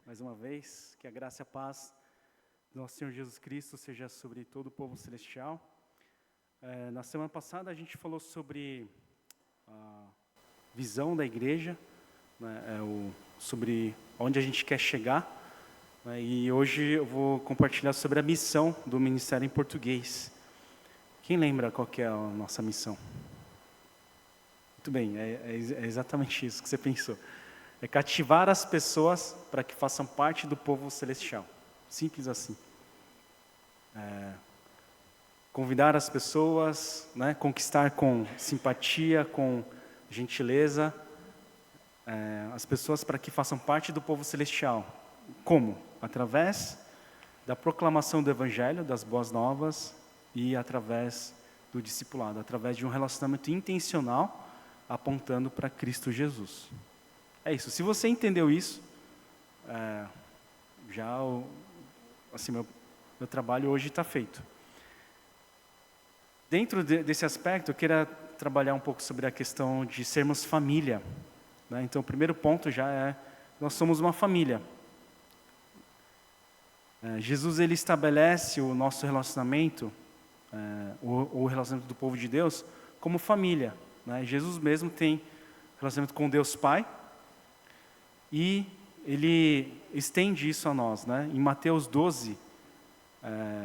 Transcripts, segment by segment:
mais uma vez. Que a graça e a paz do nosso Senhor Jesus Cristo seja sobre todo o povo celestial. Na semana passada a gente falou sobre a visão da igreja, né, sobre onde a gente quer chegar. Né, e hoje eu vou compartilhar sobre a missão do Ministério em Português. Quem lembra qual que é a nossa missão? Muito bem, é exatamente isso que você pensou. É cativar as pessoas para que façam parte do povo celestial. Simples assim. Convidar as pessoas, né, conquistar com simpatia, com gentileza, as pessoas para que façam parte do povo celestial. Como? Através da proclamação do Evangelho, das boas novas, e através do discipulado, através de um relacionamento intencional apontando para Cristo Jesus. É isso. Se você entendeu isso, meu trabalho hoje está feito. Dentro desse aspecto, eu queria trabalhar um pouco sobre a questão de sermos família. Né? Então, o primeiro ponto já é, nós somos uma família. Jesus, ele estabelece o nosso relacionamento, o relacionamento do povo de Deus, como família. Né? Jesus mesmo tem relacionamento com Deus Pai, e ele estende isso a nós. Né? Em Mateus 12,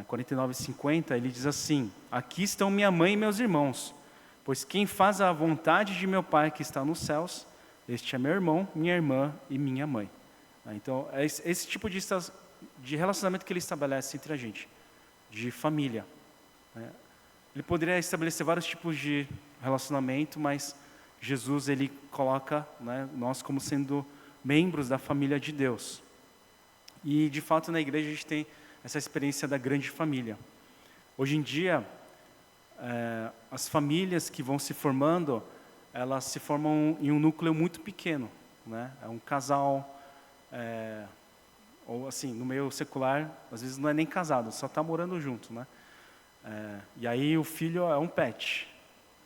49 e 50, ele diz assim: aqui estão minha mãe e meus irmãos, pois quem faz a vontade de meu Pai que está nos céus, este é meu irmão, minha irmã e minha mãe. Então, é esse tipo de relacionamento que ele estabelece entre a gente, de família. Ele poderia estabelecer vários tipos de relacionamento, mas Jesus, ele coloca, né, nós como sendo membros da família de Deus. E, de fato, na igreja a gente tem essa experiência da grande família. Hoje em dia, as famílias que vão se formando, elas se formam em um núcleo muito pequeno. Né? É um casal, ou assim, no meio secular, às vezes não é nem casado, só está morando junto. Né? E aí o filho é um pet.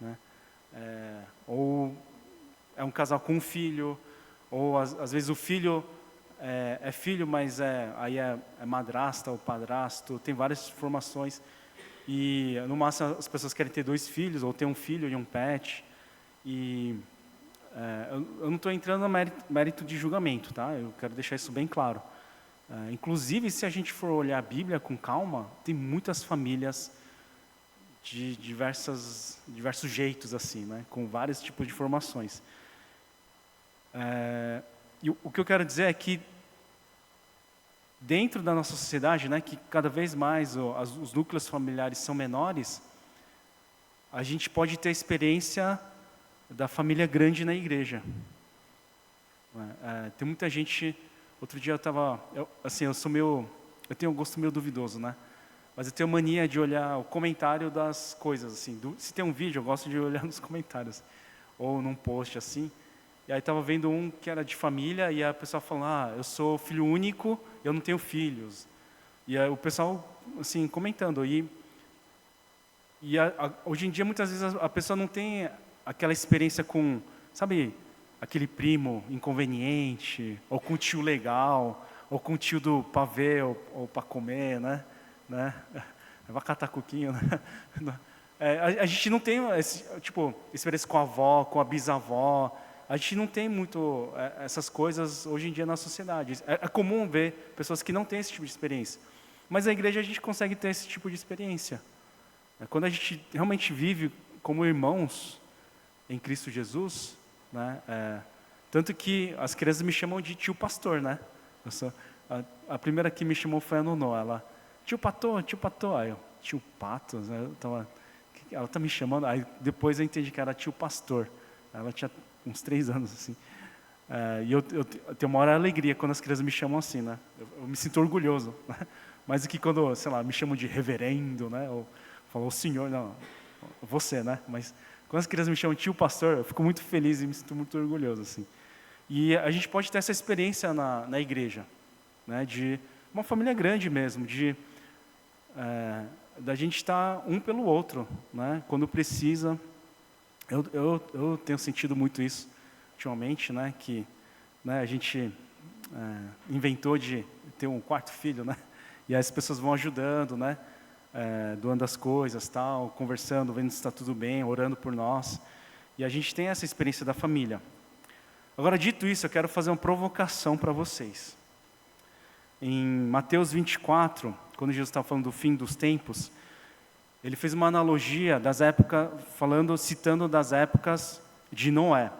Né? Ou é um casal com um filho, ou às vezes o filho é filho, mas aí é madrasta ou padrasto, tem várias formações. E no máximo as pessoas querem ter 2 filhos, ou ter um filho e um pet. E eu não estou entrando no mérito de julgamento, tá? Eu quero deixar isso bem claro. Inclusive, se a gente for olhar a Bíblia com calma, tem muitas famílias de diversos jeitos, assim, né? Com vários tipos de formações. E o que eu quero dizer é que dentro da nossa sociedade, né, que cada vez mais os núcleos familiares são menores, a gente pode ter a experiência da família grande na igreja. Tem muita gente. Outro dia eu tenho um gosto meio duvidoso, né? Mas eu tenho mania de olhar o comentário das coisas, assim. Se tem um vídeo, eu gosto de olhar nos comentários ou num post assim. E aí estava vendo um que era de família, e a pessoa falando: eu sou filho único, eu não tenho filhos. E aí o pessoal, assim, comentando. Hoje em dia, muitas vezes, a pessoa não tem aquela experiência com, sabe, aquele primo inconveniente, ou com o tio legal, ou com o tio do pavê, ou para comer, né? Vai catar coquinho, né? A gente não tem, experiência com a avó, com a bisavó. A gente não tem muito essas coisas hoje em dia na sociedade. É comum ver pessoas que não têm esse tipo de experiência. Mas na igreja a gente consegue ter esse tipo de experiência. Quando a gente realmente vive como irmãos em Cristo Jesus, né? Tanto que as crianças me chamam de tio pastor, né? A primeira que me chamou foi a Nonô. Ela, tio Patô. Aí eu, tio Pato? Ela está me chamando. Aí depois eu entendi que era tio pastor. Ela tinha uns 3 anos, assim. E eu tenho uma hora alegria quando as crianças me chamam assim, né? Eu me sinto orgulhoso. Né? Mais do que quando, sei lá, me chamam de reverendo, né? Ou falam, o senhor, não, você, né? Mas quando as crianças me chamam de tio pastor, eu fico muito feliz e me sinto muito orgulhoso, assim. E a gente pode ter essa experiência na igreja, né? De uma família grande mesmo, da gente estar um pelo outro, né? Quando precisa. Eu tenho sentido muito isso ultimamente, né? Que, né, a gente inventou de ter um quarto filho, né? E aí as pessoas vão ajudando, né? Doando as coisas, tal, conversando, vendo se está tudo bem, orando por nós. E a gente tem essa experiência da família. Agora, dito isso, eu quero fazer uma provocação para vocês. Em Mateus 24, quando Jesus estava falando do fim dos tempos, ele fez uma analogia das épocas, citando das épocas de Noé.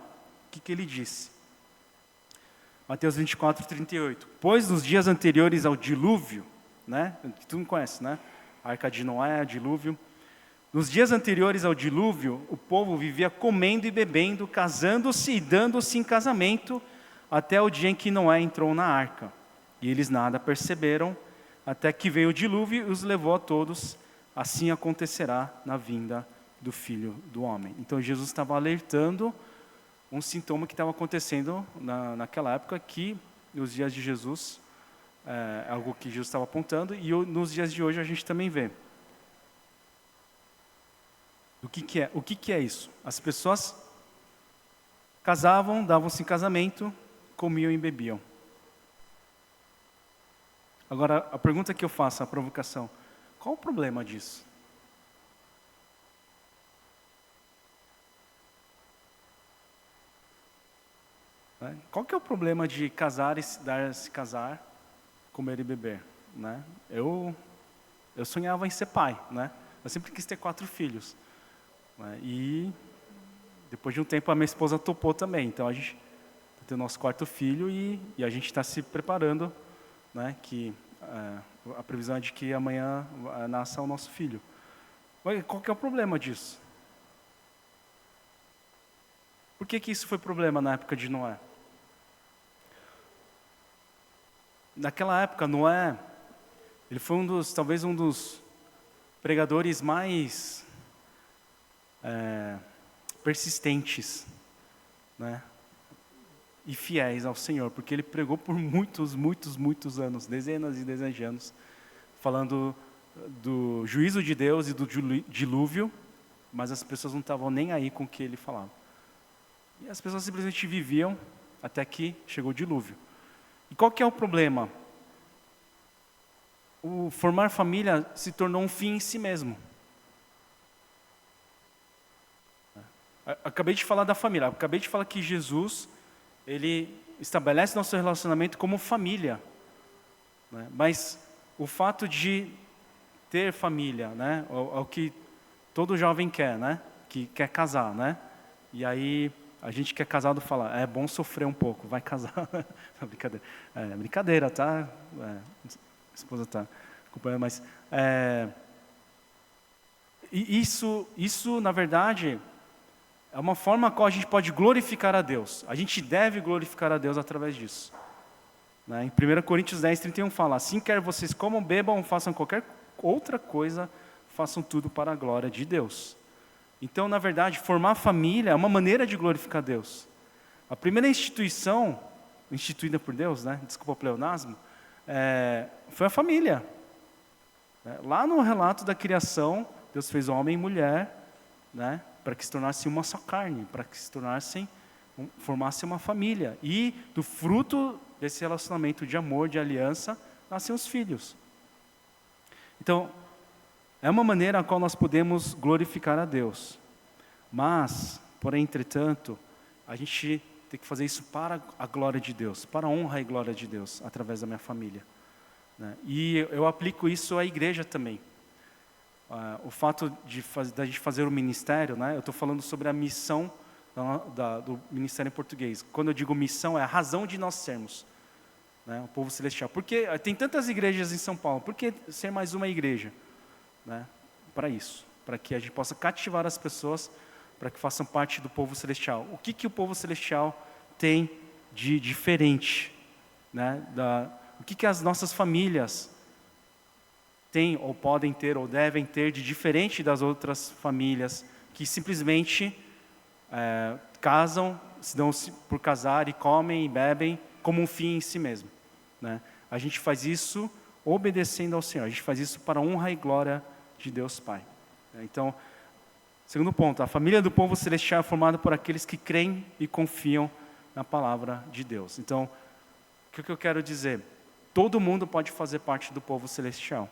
O que ele disse? Mateus 24, 38. Pois nos dias anteriores ao dilúvio, né? Tu não conhece, né? A arca de Noé, dilúvio. Nos dias anteriores ao dilúvio, o povo vivia comendo e bebendo, casando-se e dando-se em casamento, até o dia em que Noé entrou na arca. E eles nada perceberam, até que veio o dilúvio e os levou a todos. Assim acontecerá na vinda do Filho do Homem. Então Jesus estava alertando um sintoma que estava acontecendo naquela época, que nos dias de Jesus, é algo que Jesus estava apontando, e nos dias de hoje a gente também vê. O que é isso? As pessoas casavam, davam-se em casamento, comiam e bebiam. Agora, a pergunta que eu faço, a provocação, qual o problema disso? Qual que é o problema de casar e se casar, comer e beber? Né? Eu sonhava em ser pai, né? Eu sempre quis ter 4 filhos. Né? E depois de um tempo a minha esposa topou também. Então a gente tem o nosso 4º filho e a gente está se preparando, né? Que a previsão é de que amanhã nasça o nosso filho. Qual que é o problema disso? Por que isso foi problema na época de Noé? Naquela época, Noé, ele foi talvez um dos pregadores mais persistentes, né? E fiéis ao Senhor, porque ele pregou por muitos anos, dezenas e dezenas de anos, falando do juízo de Deus e do dilúvio, mas as pessoas não estavam nem aí com o que ele falava. E as pessoas simplesmente viviam até que chegou o dilúvio. E qual que é o problema? O formar família se tornou um fim em si mesmo. Acabei de falar da família, acabei de falar que Jesus, ele estabelece nosso relacionamento como família. Né? Mas o fato de ter família, né? É o que todo jovem quer, né? Que quer casar, né? E aí a gente que é casado fala, é bom sofrer um pouco, vai casar. Brincadeira. Brincadeira, tá? A esposa está acompanhando, mas isso, na verdade, é uma forma a qual a gente pode glorificar a Deus. A gente deve glorificar a Deus através disso. Né? Em 1 Coríntios 10, 31 fala, assim quer vocês comam, bebam, façam qualquer outra coisa, façam tudo para a glória de Deus. Então, na verdade, formar família é uma maneira de glorificar Deus. A primeira instituição, instituída por Deus, né? Desculpa o pleonasmo, foi a família. Lá no relato da criação, Deus fez homem e mulher, né? Para que se tornassem uma só carne, para que se formassem uma família. E do fruto desse relacionamento de amor, de aliança, nascem os filhos. Então, é uma maneira a qual nós podemos glorificar a Deus. Mas, porém, entretanto, a gente tem que fazer isso para a glória de Deus, para a honra e glória de Deus, através da minha família. Né? E eu aplico isso à igreja também. O fato da gente fazer o ministério, né? Eu estou falando sobre a missão do ministério em português. Quando eu digo missão, é a razão de nós sermos, né? O povo celestial. Porque tem tantas igrejas em São Paulo, por que ser mais uma igreja? Né? Para isso, para que a gente possa cativar as pessoas, para que façam parte do povo celestial. O que o povo celestial tem de diferente? Né? O que as nossas famílias têm, ou podem ter, ou devem ter de diferente das outras famílias que simplesmente casam, se dão por casar e comem e bebem como um fim em si mesmo. Né? A gente faz isso obedecendo ao Senhor, a gente faz isso para a honra e glória de Deus Pai. Então, segundo ponto, a família do povo celestial é formada por aqueles que creem e confiam na palavra de Deus. Então, o o que eu quero dizer? Todo mundo pode fazer parte do povo celestial.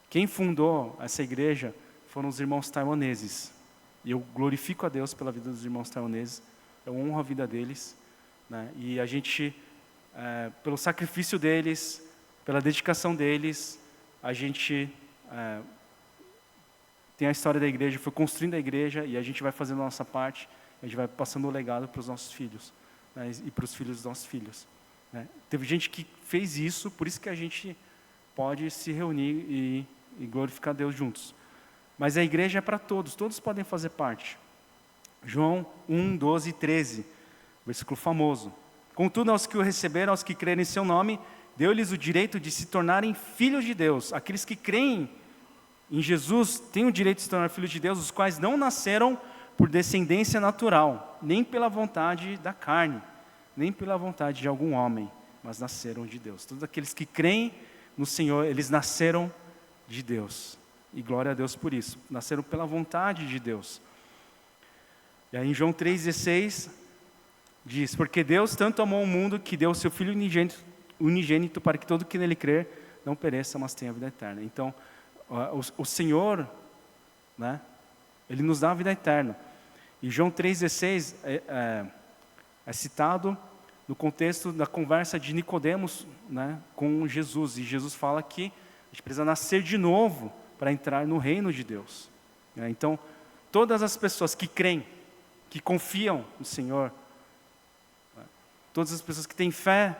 Quem fundou essa igreja foram os irmãos taiwaneses. E eu glorifico a Deus pela vida dos irmãos taiwaneses. Eu honro a vida deles. Né? E a gente, pelo sacrifício deles, pela dedicação deles, a gente tem a história da igreja, foi construindo a igreja e a gente vai fazendo a nossa parte, a gente vai passando o legado para os nossos filhos, né? E para os filhos dos nossos filhos. Né? Teve gente que fez isso, por isso que a gente pode se reunir e glorificar Deus juntos. Mas a igreja é para todos, todos podem fazer parte. João 1, 12 e 13, versículo famoso. Contudo, aos que o receberam, aos que crerem em seu nome, deu-lhes o direito de se tornarem filhos de Deus. Aqueles que creem em Jesus têm o direito de se tornar filhos de Deus, os quais não nasceram por descendência natural, nem pela vontade da carne, nem pela vontade de algum homem, mas nasceram de Deus. Todos aqueles que creem no Senhor, eles nasceram de Deus. E glória a Deus por isso. Nasceram pela vontade de Deus. E aí em João 3,16 diz: porque Deus tanto amou o mundo que deu o seu Filho unigênito para que todo que nele crer não pereça, mas tenha vida eterna. Então, o Senhor, né, Ele nos dá a vida eterna. E João 3,16 é citado no contexto da conversa de Nicodemos, né, com Jesus. E Jesus fala que a gente precisa nascer de novo para entrar no reino de Deus. Então, todas as pessoas que creem, que confiam no Senhor, todas as pessoas que têm fé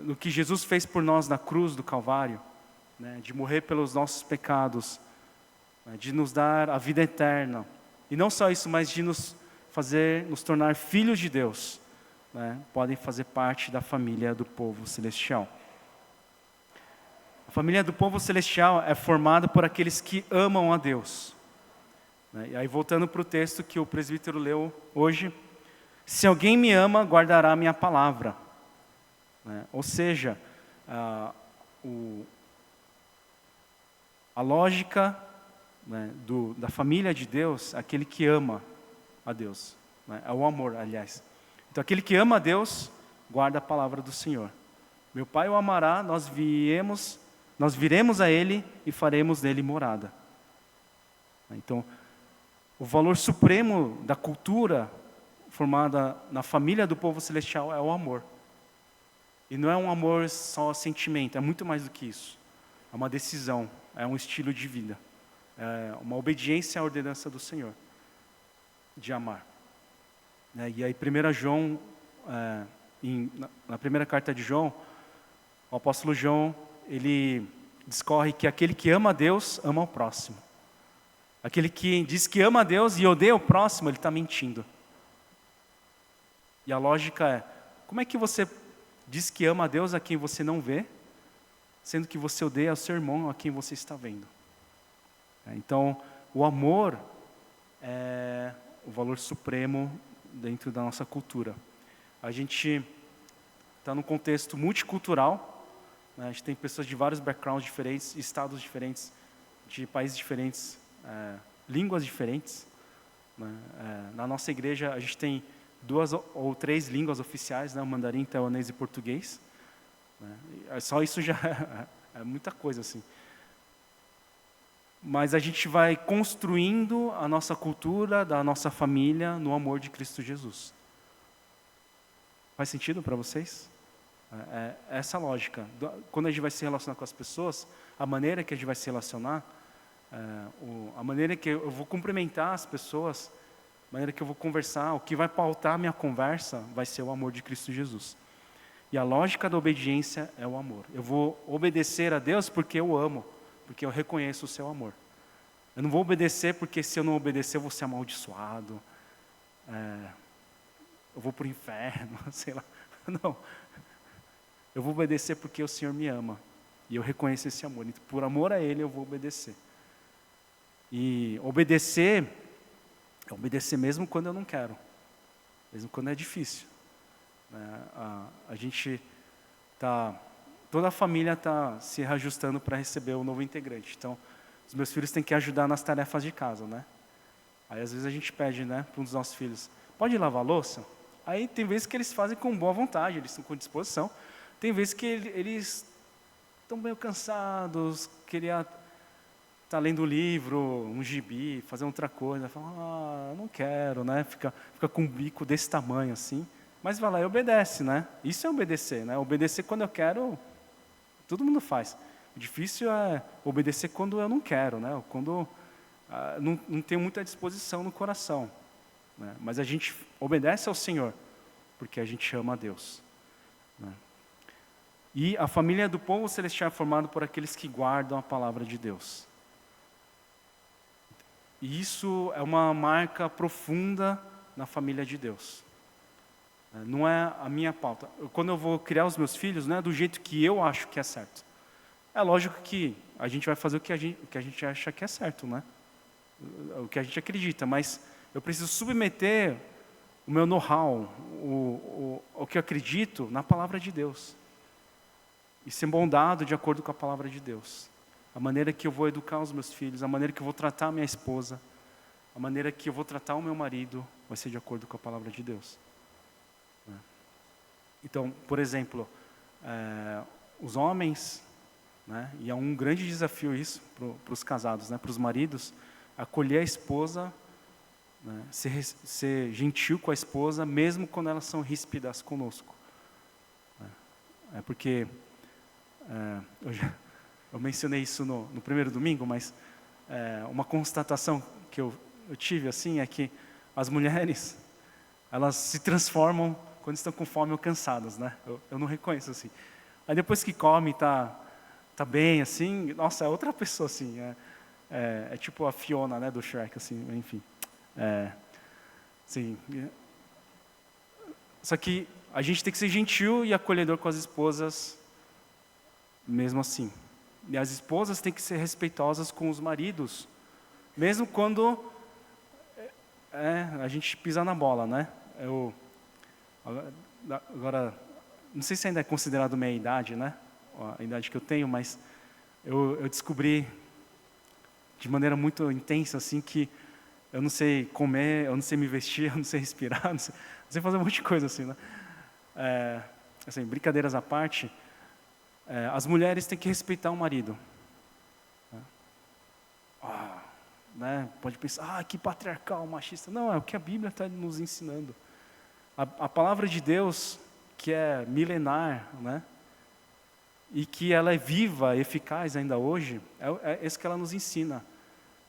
no que Jesus fez por nós na cruz do Calvário, né, de morrer pelos nossos pecados, né, de nos dar a vida eterna, e não só isso, mas de nos tornar filhos de Deus, né, podem fazer parte da família do povo celestial. A família do povo celestial é formada por aqueles que amam a Deus. Né? E aí, voltando para o texto que o presbítero leu hoje: se alguém me ama, guardará a minha palavra. Né? Ou seja, a lógica, né, da família de Deus, aquele que ama a Deus, né? É o amor, aliás. Então, aquele que ama a Deus, guarda a palavra do Senhor. Meu Pai o amará, nós viremos a Ele e faremos nele morada. Então, o valor supremo da cultura formada na família do povo celestial é o amor. E não é um amor só sentimento, é muito mais do que isso. É uma decisão, é um estilo de vida. É uma obediência à ordenança do Senhor, de amar. E aí, 1 João, na primeira carta de João, o apóstolo João, ele discorre que aquele que ama a Deus, ama o próximo. Aquele que diz que ama a Deus e odeia o próximo, ele está mentindo. E a lógica é: como é que você diz que ama a Deus a quem você não vê, sendo que você odeia o seu irmão a quem você está vendo? Então, o amor é o valor supremo dentro da nossa cultura. A gente está num contexto multicultural, né? A gente tem pessoas de vários backgrounds diferentes, estados diferentes, de países diferentes, línguas diferentes. Né? Na nossa igreja, a gente tem 2 ou 3 línguas oficiais, né? O mandarim, taiwanês e português. Né? Só isso já é muita coisa, assim. Mas a gente vai construindo a nossa cultura, da nossa família, no amor de Cristo Jesus. Faz sentido para vocês? Essa lógica. Quando a gente vai se relacionar com as pessoas, a maneira que a gente vai se relacionar, a maneira que eu vou cumprimentar as pessoas, a maneira que eu vou conversar, o que vai pautar a minha conversa vai ser o amor de Cristo Jesus. E a lógica da obediência é o amor. Eu vou obedecer a Deus porque eu amo, porque eu reconheço o seu amor. Eu não vou obedecer porque se eu não obedecer eu vou ser amaldiçoado, eu vou para o inferno, sei lá. Não. Eu vou obedecer porque o Senhor me ama. E eu reconheço esse amor. Então, por amor a Ele eu vou obedecer. E obedecer é obedecer mesmo quando eu não quero. Mesmo quando é difícil. A gente toda a família está se reajustando para receber o novo integrante. Então, os meus filhos têm que ajudar nas tarefas de casa, né? Aí, às vezes, a gente pede, né, para um dos nossos filhos: pode lavar a louça? Aí, tem vezes que eles fazem com boa vontade, eles estão com disposição. Tem vezes que eles estão meio cansados, queria estar lendo um livro, um gibi, fazer outra coisa, fala, não quero, né? Fica com um bico desse tamanho assim, mas vai lá e obedece, né? Isso é obedecer, né? Obedecer quando eu quero, todo mundo faz. O difícil é obedecer quando eu não quero, né? Ou quando não tenho muita disposição no coração, né? Mas a gente obedece ao Senhor, porque a gente ama a Deus, né? E a família do povo celestial é formada por aqueles que guardam a palavra de Deus. E isso é uma marca profunda na família de Deus. Não é a minha pauta. Quando eu vou criar os meus filhos, não é do jeito que eu acho que é certo. É lógico que a gente vai fazer o que a gente acha que é certo, né? O que a gente acredita, mas eu preciso submeter o meu know-how, o que eu acredito na palavra de Deus. E ser moldado de acordo com a palavra de Deus. A maneira que eu vou educar os meus filhos, a maneira que eu vou tratar a minha esposa, a maneira que eu vou tratar o meu marido, vai ser de acordo com a palavra de Deus. Então, por exemplo, os homens, né, e é um grande desafio isso para os casados, né, para os maridos, acolher a esposa, né, ser gentil com a esposa, mesmo quando elas são ríspidas conosco. Porque eu mencionei isso no primeiro domingo, mas uma constatação que eu tive assim é que as mulheres, elas se transformam quando estão com fome ou cansadas, né? Eu não reconheço assim. Aí depois que come, tá bem assim, nossa, é outra pessoa assim. É tipo a Fiona, né, do Shrek, assim, enfim. Sim. Só que a gente tem que ser gentil e acolhedor com as esposas, mesmo assim. E as esposas têm que ser respeitosas com os maridos, mesmo quando a gente pisa na bola, né? Agora, não sei se ainda é considerado meia idade, né? A idade que eu tenho, mas eu descobri de maneira muito intensa assim que eu não sei comer, eu não sei me vestir, eu não sei respirar, não sei fazer um monte de coisa assim, né? Assim, brincadeiras à parte, as mulheres têm que respeitar o marido. Né? Pode pensar, que patriarcal, machista. Não, é o que a Bíblia está nos ensinando. A palavra de Deus, que é milenar, né? E que ela é viva, eficaz ainda hoje, é isso que ela nos ensina.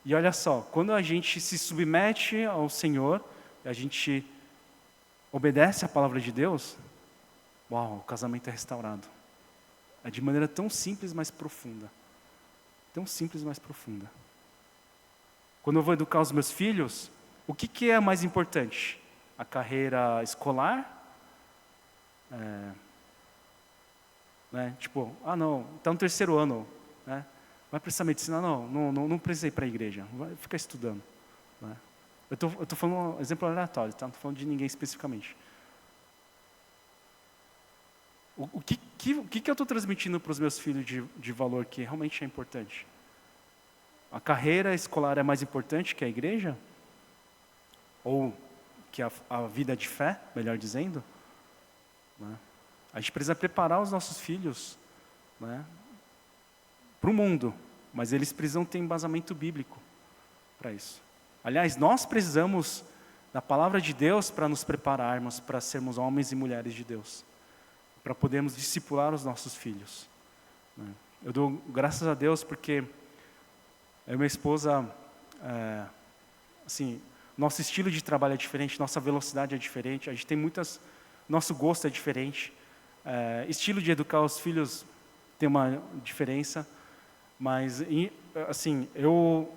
E olha só, quando a gente se submete ao Senhor, a gente obedece à palavra de Deus, uau, o casamento é restaurado. É de maneira tão simples, mas profunda. Tão simples, mas profunda. Quando eu vou educar os meus filhos, o que é mais importante? A carreira escolar? Né? Tipo, não, está no terceiro ano, né? Vai prestar medicina? Não precisa ir para a igreja, vai ficar estudando. Né? Eu tô falando um exemplo aleatório, tá? Não estou falando de ninguém especificamente. O que eu estou transmitindo para os meus filhos de valor que realmente é importante? A carreira escolar é mais importante que a igreja? Ou que a vida de fé, melhor dizendo? Né? A gente precisa preparar os nossos filhos, né, para o mundo, mas eles precisam ter embasamento bíblico para isso. Aliás, nós precisamos da palavra de Deus para nos prepararmos para sermos homens e mulheres de Deus, para podermos discipular os nossos filhos. Né? Eu dou graças a Deus porque eu e minha esposa, assim, nosso estilo de trabalho é diferente, nossa velocidade é diferente, a gente tem nosso gosto é diferente, estilo de educar os filhos tem uma diferença, mas, assim, eu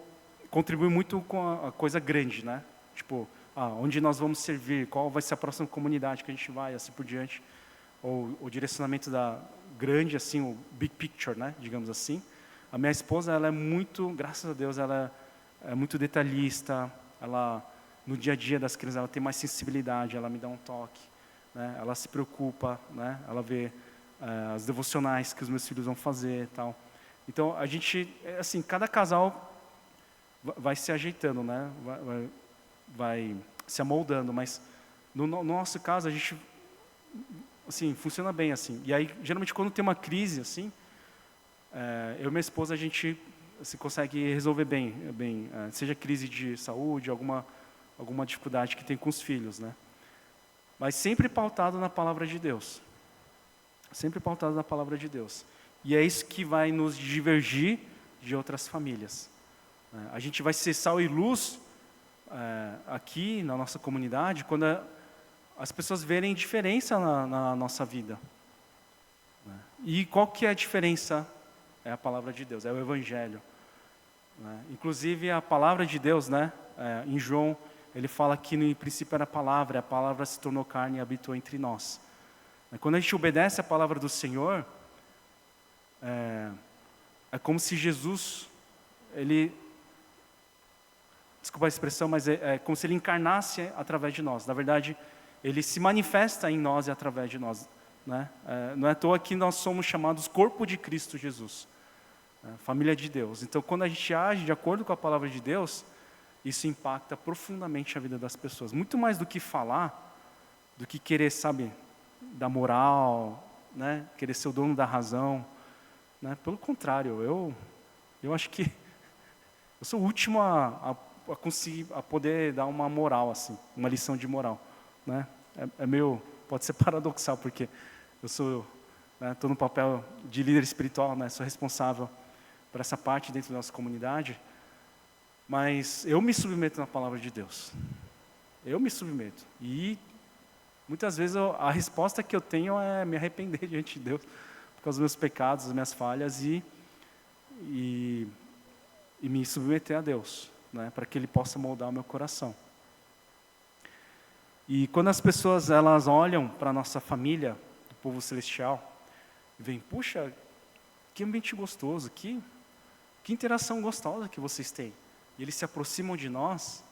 contribuo muito com a coisa grande, né? Tipo, onde nós vamos servir, qual vai ser a próxima comunidade que a gente vai, assim por diante, ou o direcionamento grande, assim, o big picture, né? Digamos assim. A minha esposa, ela é muito, graças a Deus, ela é muito detalhista, ela, no dia a dia das crianças, ela tem mais sensibilidade, ela me dá um toque, né? Ela se preocupa, né? Ela vê as devocionais que os meus filhos vão fazer e tal. Então, a gente, assim, cada casal vai se ajeitando, né? Vai se amoldando, mas no nosso caso, a gente assim, funciona bem assim. E aí, geralmente, quando tem uma crise assim, eu e minha esposa, a gente se consegue resolver bem, seja crise de saúde, alguma dificuldade que tem com os filhos, né? Mas sempre pautado na palavra de Deus. Sempre pautado na palavra de Deus. E é isso que vai nos divergir de outras famílias. A gente vai ser sal e luz aqui na nossa comunidade quando as pessoas verem diferença na nossa vida. E qual que é a diferença? É a palavra de Deus, é o Evangelho. Inclusive a palavra de Deus, em João, ele fala que no princípio era a palavra se tornou carne e habitou entre nós. Quando a gente obedece a palavra do Senhor, é como se Jesus, desculpa a expressão, mas é como se ele encarnasse através de nós. Na verdade, ele se manifesta em nós e através de nós. Não é à toa que nós somos chamados corpo de Cristo Jesus, família de Deus. Então, quando a gente age de acordo com a palavra de Deus, isso impacta profundamente a vida das pessoas. Muito mais do que falar, do que querer, da moral, querer ser o dono da razão. Pelo contrário, eu acho que eu sou o último a conseguir, a poder dar uma moral, assim, uma lição de moral. Pode ser paradoxal, porque eu estou no papel de líder espiritual, sou responsável por essa parte dentro da nossa comunidade, mas eu me submeto na palavra de Deus. Eu me submeto. E muitas vezes a resposta que eu tenho é me arrepender diante de Deus por causa dos meus pecados, das minhas falhas e me submeter a Deus, para que Ele possa moldar o meu coração. E quando as pessoas elas olham para a nossa família, do povo celestial, e veem, puxa, que ambiente gostoso, que interação gostosa que vocês têm. E eles se aproximam de nós,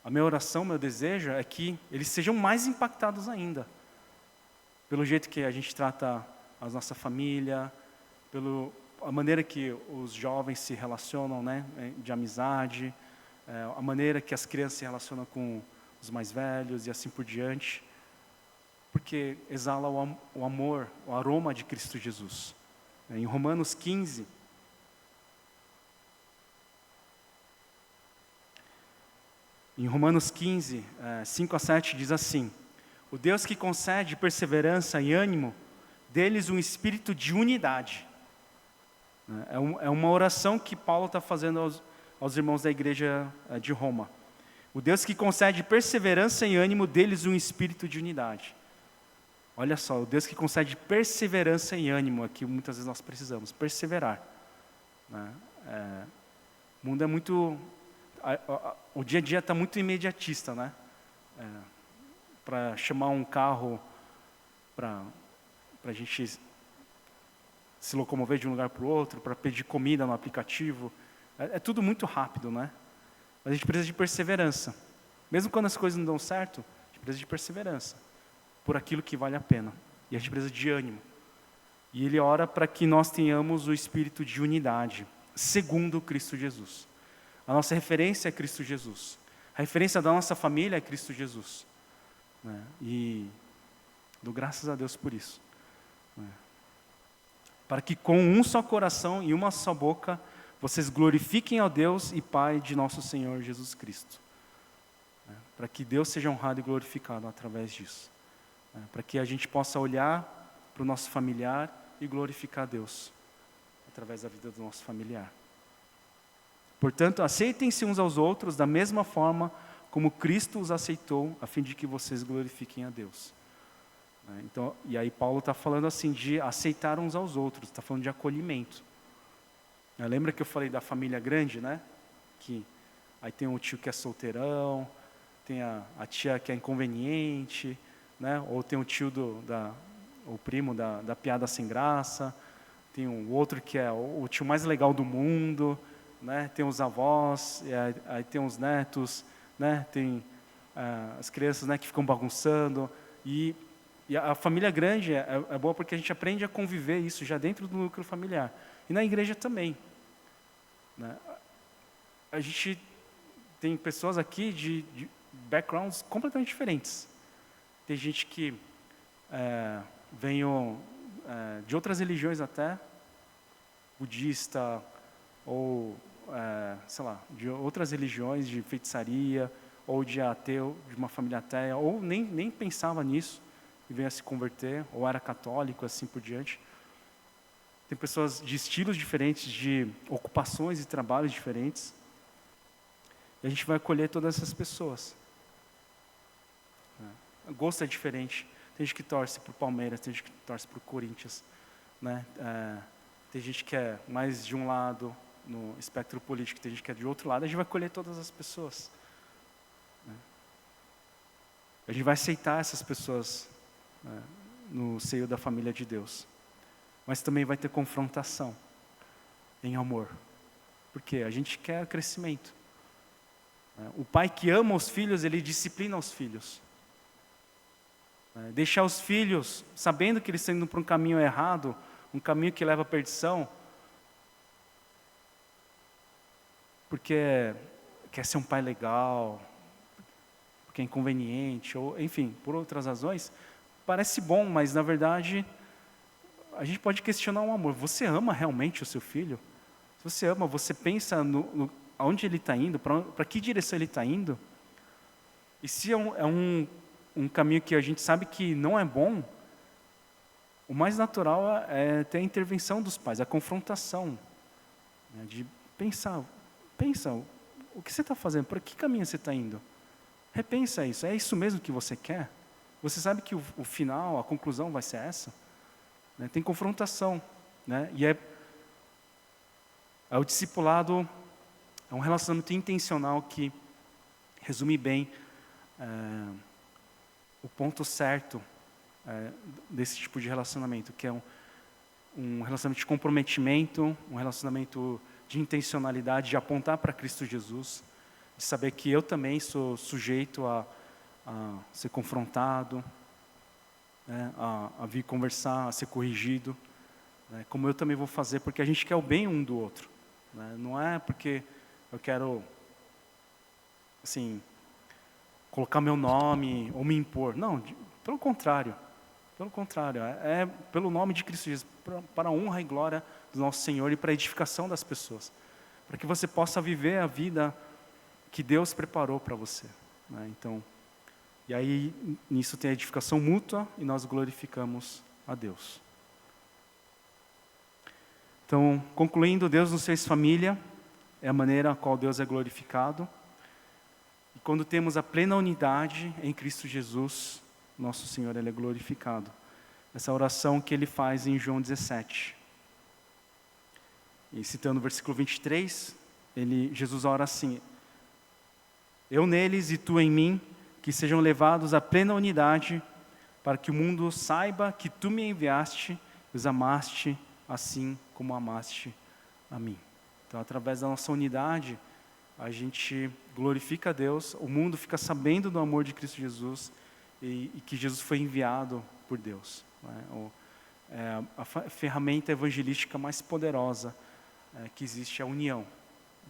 a minha oração, meu desejo é que eles sejam mais impactados ainda. Pelo jeito que a gente trata a nossa família, a maneira que os jovens se relacionam, de amizade, a maneira que as crianças se relacionam com os mais velhos e assim por diante, porque exala o amor, o aroma de Cristo Jesus. Em Romanos 15, Em Romanos 15, 5 a 7, diz assim: o Deus que concede perseverança e ânimo, dê-lhes um espírito de unidade. É uma oração que Paulo está fazendo aos irmãos da igreja de Roma. O Deus que concede perseverança e ânimo, dê-lhes um espírito de unidade. Olha só, o Deus que concede perseverança e ânimo, aqui muitas vezes nós precisamos, perseverar. O mundo é muito... O dia a dia está muito imediatista, para chamar um carro, para a gente se locomover de um lugar para o outro, para pedir comida no aplicativo, é tudo muito rápido, Mas a gente precisa de perseverança. Mesmo quando as coisas não dão certo, a gente precisa de perseverança, por aquilo que vale a pena. E a gente precisa de ânimo. E ele ora para que nós tenhamos o espírito de unidade, segundo Cristo Jesus. A nossa referência é Cristo Jesus. A referência da nossa família é Cristo Jesus. E dou graças a Deus por isso. Para que com um só coração e uma só boca, vocês glorifiquem ao Deus e Pai de nosso Senhor Jesus Cristo. Para que Deus seja honrado e glorificado através disso. Para que a gente possa olhar para o nosso familiar e glorificar a Deus através da vida do nosso familiar. Portanto, aceitem-se uns aos outros da mesma forma como Cristo os aceitou, a fim de que vocês glorifiquem a Deus. Então, e aí Paulo está falando assim, de aceitar uns aos outros, está falando de acolhimento. Lembra que eu falei da família grande, Que aí tem o tio que é solteirão, tem a tia que é inconveniente, Ou tem o tio o primo da piada sem graça, tem o outro que é o tio mais legal do mundo, Tem os avós, aí tem os netos, Tem as crianças, que ficam bagunçando. E a família grande é boa porque a gente aprende a conviver isso já dentro do núcleo familiar. E na igreja também. A gente tem pessoas aqui de backgrounds completamente diferentes. Tem gente que venho de outras religiões até, budista, ou, sei lá, de outras religiões, de feitiçaria, ou de ateu, de uma família ateia, ou nem pensava nisso, e veio a se converter, ou era católico, assim por diante. Tem pessoas de estilos diferentes, de ocupações e trabalhos diferentes. E a gente vai acolher todas essas pessoas. O gosto é diferente. Tem gente que torce para o Palmeiras, tem gente que torce para o Corinthians. Né? Tem gente que é mais de um lado no espectro político, tem gente que é de outro lado. A gente vai acolher todas as pessoas. Né? A gente vai aceitar essas pessoas no seio da família de Deus. Mas também vai ter confrontação em amor. Porque a gente quer crescimento. O pai que ama os filhos, ele disciplina os filhos. Deixar os filhos, sabendo que eles estão indo para um caminho errado, um caminho que leva à perdição, porque quer ser um pai legal, porque é inconveniente, ou enfim, por outras razões, parece bom, mas na verdade a gente pode questionar o amor. Você ama realmente o seu filho? Se você ama, você pensa aonde ele está indo, para que direção ele está indo? E se é um caminho que a gente sabe que não é bom, o mais natural é ter a intervenção dos pais, a confrontação, né, de pensa, o que você está fazendo, para que caminho você está indo? Repensa isso, é isso mesmo que você quer? Você sabe que o final, a conclusão vai ser essa? Né, tem confrontação, né, e o discipulado é um relacionamento intencional que resume bem o ponto certo desse tipo de relacionamento, que é um relacionamento de comprometimento, um relacionamento de intencionalidade, de apontar para Cristo Jesus, de saber que eu também sou sujeito a ser confrontado, né, a vir conversar, a ser corrigido, né, como eu também vou fazer, porque a gente quer o bem um do outro. Né, não é porque eu quero, assim, colocar meu nome ou me impor. Não, pelo contrário. Pelo contrário, é pelo nome de Cristo Jesus, para a honra e glória do nosso Senhor e para a edificação das pessoas. Para que você possa viver a vida que Deus preparou para você. Né? Então, e aí, nisso tem a edificação mútua e nós glorificamos a Deus. Então, concluindo, Deus nos fez família, é a maneira a qual Deus é glorificado. E quando temos a plena unidade em Cristo Jesus, nosso Senhor, Ele é glorificado. Essa oração que Ele faz em João 17. E citando o versículo 23, Jesus ora assim: eu neles e tu em mim, que sejam levados à plena unidade, para que o mundo saiba que tu me enviaste e os amaste assim como amaste a mim. Então, através da nossa unidade, a gente glorifica a Deus, o mundo fica sabendo do amor de Cristo Jesus e que Jesus foi enviado por Deus. Né? A ferramenta evangelística mais poderosa que existe é a união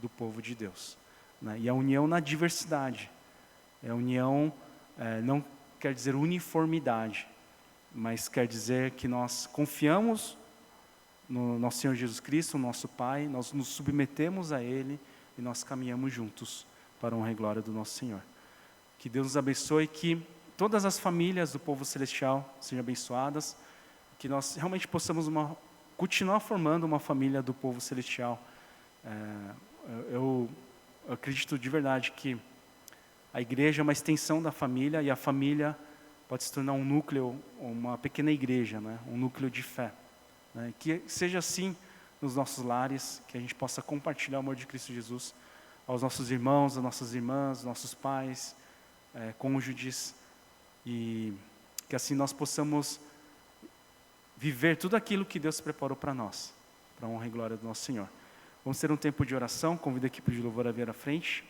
do povo de Deus. Né? E a união na diversidade. A união não quer dizer uniformidade, mas quer dizer que nós confiamos no nosso Senhor Jesus Cristo, nosso Pai, nós nos submetemos a Ele e nós caminhamos juntos para a honra e glória do nosso Senhor. Que Deus nos abençoe, que todas as famílias do povo celestial sejam abençoadas, que nós realmente possamos continuar formando uma família do povo celestial. Eu acredito de verdade que a igreja é uma extensão da família e a família pode se tornar um núcleo, uma pequena igreja, né? Um núcleo de fé. Né? Que seja assim nos nossos lares, que a gente possa compartilhar o amor de Cristo Jesus aos nossos irmãos, às nossas irmãs, nossos pais, cônjuges, e que assim nós possamos viver tudo aquilo que Deus preparou para nós, para a honra e glória do nosso Senhor. Vamos ter um tempo de oração, convido a equipe de louvor a vir à frente.